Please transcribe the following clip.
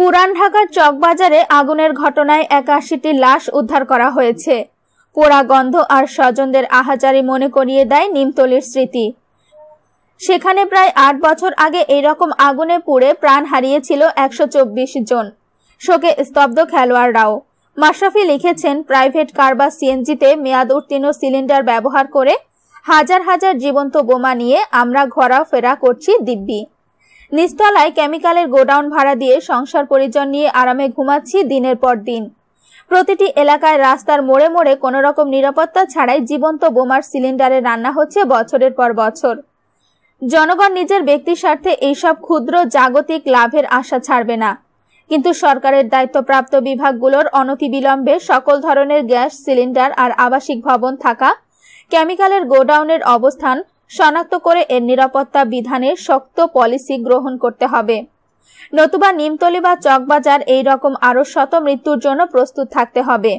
পুরান ঢাকার চকবাজারে আগুনের ঘটনায় ৮১টি লাশ উদ্ধার করা হয়েছে। পোড়া গন্ধ আর স্বজনদের আহাজারি মনে করিয়ে দেয় নিমতলির স্মৃতি। সেখানে প্রায় ৮ বছর আগে এইরকম আগুনে পুড়ে প্রাণ হারিয়েছিল ১২৪ জন। শোকে স্তব্ধ খেলোয়াড়রাও। মাশরাফি লিখেছেন, প্রাইভেট কার বা সিএনজিতে মেয়াদ উত্তীর্ণ সিলিন্ডার ব্যবহার করে হাজার হাজার জীবন্ত বোমা নিয়ে আমরা ঘোরাফেরা করছি দিব্যি। নিচতলায় কেমিক্যালের গোডাউন ভাড়া দিয়ে সংসার পরিজন নিয়ে আরামে ঘুমাচ্ছি দিনের পর দিন। প্রতিটি এলাকায় রাস্তার মোড়ে মোড়ে কোনো রকম নিরাপত্তা ছাড়াই জীবন্ত বোমার সিলিন্ডারে রান্না হচ্ছে বছরের পর বছর। জনগণ নিজের ব্যক্তি স্বার্থে এইসব ক্ষুদ্র জাগতিক লাভের আশা ছাড়বে না, কিন্তু সরকারের দায়িত্বপ্রাপ্ত বিভাগগুলোর অনতিবিলম্বে সকল ধরনের গ্যাস সিলিন্ডার আর আবাসিক ভবন থাকা কেমিক্যালের গোডাউনের অবস্থান শনাক্ত করে এর নিরাপত্তা বিধানের শক্ত পলিসি গ্রহণ করতে হবে। নতুবা নিমতলি বা চকবাজার এই রকম আরো শত মৃত্যুর জন্য প্রস্তুত থাকতে হবে।